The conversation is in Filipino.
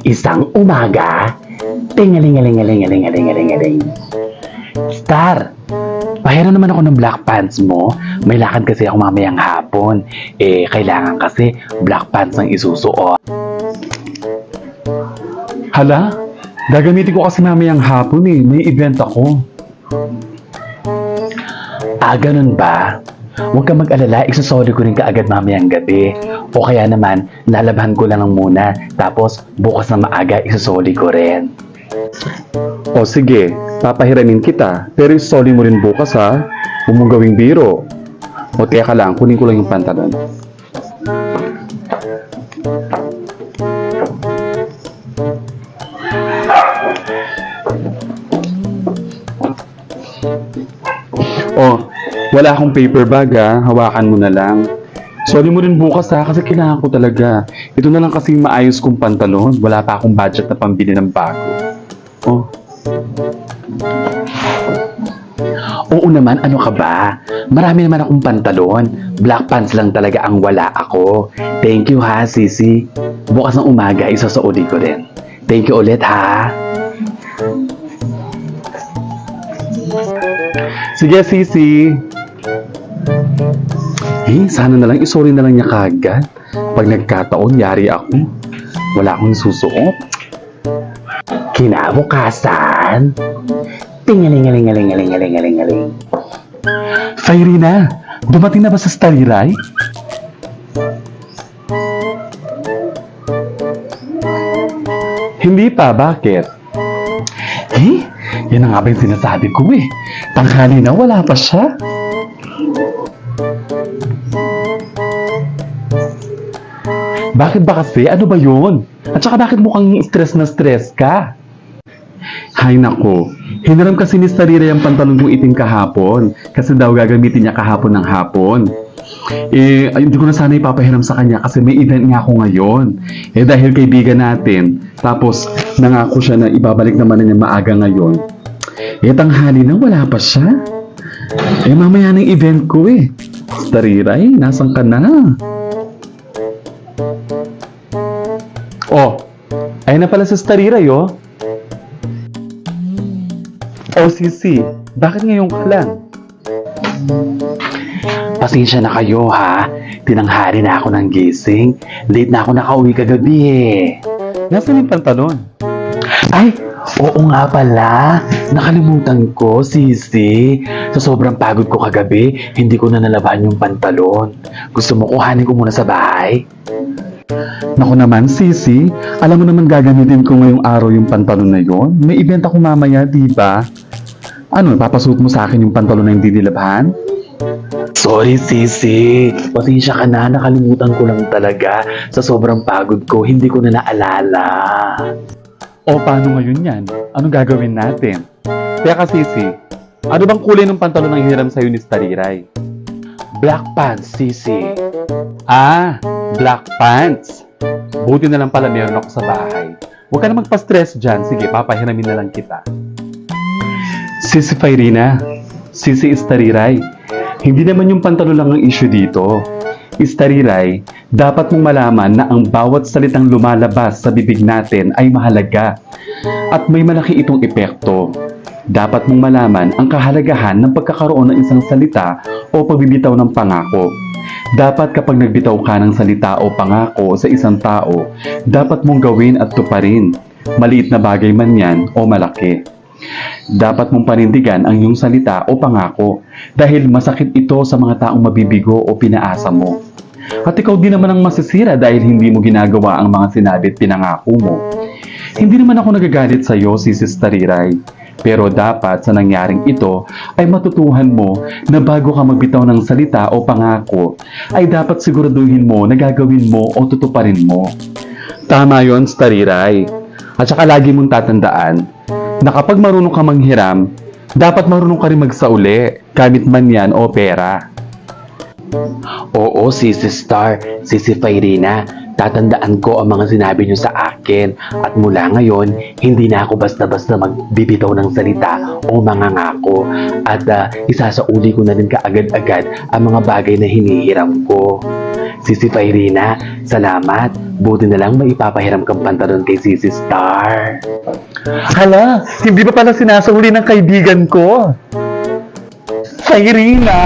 Isang umaga, tingalingalingalingalingalingalingaling. Star, pahiram naman ako ng black pants mo. May lakad kasi ako mamayang hapon. Kailangan kasi black pants ang isusuot. Hala, gagamitin ko kasi mamayang hapon eh. May event ako. Ganun ba? Huwag kang mag-alala, isusoli ko rin kaagad mamayang gabi. O kaya naman, lalabahan ko lang muna. Tapos, bukas na maaga, isusoli ko rin. O sige, papahiramin kita. Pero isoli mo rin bukas ha. Huwag mong gawing biro. O teka lang, kunin ko lang yung pantalon. Oh, wala akong paper bag ha. Hawakan mo na lang. Sorry mo rin bukas ha, kasi kailangan ko talaga. Ito na lang kasi maayos kong pantalon. Wala pa akong budget na pambili ng bago. Oh, Oo naman, ano ka ba? Marami naman akong pantalon. Black pants lang talaga ang wala ako. Thank you ha, Sisi. Bukas ng umaga, isusuoli ko rin. Thank you ulit ha. sige Sisi. Sana na lang isori na lang niya kagad. Pag nagkataon, yari ako. Wala akong susuot. Kinabukasan, tingalingalingalingalingalingaling. Fairina, dumating na ba sa Stariray? Hindi pa, bakit? Yan na nga ba yung sinasabi ko eh. Tanghali na, wala pa siya. Bakit ba kasi? Ano ba yun? At saka bakit mukhang stress na stress ka? Hay nako, hiniram kasi ni Stariray ang pantalon kong itim kahapon. Kasi daw gagamitin niya kahapon ng hapon. Hindi ko na sana ipapahiram sa kanya kasi may event nga ako ngayon. Dahil kaibigan natin, tapos nangako siya na ibabalik naman na niya maaga ngayon. Tanghali na, wala pa siya. Mamaya ng event ko eh. Stariray, nasan ka na? Oh, ayun na pala sa Stariray oh. Oh, Sisi, bakit ngayon ka lang? Pasensya na kayo ha. Tinanghari na ako ng gising. Late na ako nakauwi kagabi eh. Nasaan yung pantalon? Ay, oo nga pala. Nakalimutan ko, Sisi. Sa sobrang pagod ko kagabi, hindi ko na nalaban yung pantalon. Gusto mo kuhanin ko muna sa bahay? Naku naman, Sisi. Alam mo naman gagamitin ko ngayong araw yung pantalon na yon. May event ako mamaya, di ba? Ano, papasuot mo sa akin yung pantalon na hindi nilabhan? Sorry, Sisi. Pasensya ka na. Nakalimutan ko lang talaga. Sa sobrang pagod ko, hindi ko na naalala. O, paano ngayon yan? Anong gagawin natin? Teka, Sisi. Ano bang kulay ng pantalon ang hiniram sa'yo ni Stariray? Black pants, Sisi. Black pants. Buti na lang pala meron ako sa bahay. Huwag ka na magpa-stress dyan. Sige, papahiramin na lang kita. Sisi Fairina, Sisi Stariray, hindi naman yung pantalon lang ang issue dito. Stariray, dapat mong malaman na ang bawat salitang lumalabas sa bibig natin ay mahalaga at may malaki itong epekto. Dapat mong malaman ang kahalagahan ng pagkakaroon ng isang salita o pagbibitaw ng pangako. Dapat kapag nagbitaw ka ng salita o pangako sa isang tao, dapat mong gawin at tuparin, maliit na bagay man yan o malaki. Dapat mong panindigan ang iyong salita o pangako dahil masakit ito sa mga taong mabibigo o pinaasa mo. At ikaw din naman ang masisira dahil hindi mo ginagawa ang mga sinabi at pinangako mo. Hindi naman ako nagagalit sa iyo, Sisi Stariray. Pero dapat sa nangyaring ito ay matutuhan mo na bago ka magbitaw ng salita o pangako, ay dapat siguraduhin mo na gagawin mo o tutuparin mo. Tama yon, Stariray. At saka lagi mong tatandaan na kapag marunong ka manghiram, dapat marunong ka rin magsauli, gamit man yan o pera. Oo, Sisi Star, Sisi Fairina. Tatandaan ko ang mga sinabi niyo sa akin at mula ngayon, hindi na ako basta-basta magbibitaw ng salita o mangangako at isasauli ko na rin kaagad-agad ang mga bagay na hinihiram ko. Sisi Fairina, salamat. Buti na lang may ipapahiram kang pantalon kay Sisi Star. Hala, hindi pa pala sinasahuli ng kaibigan ko. Fairina!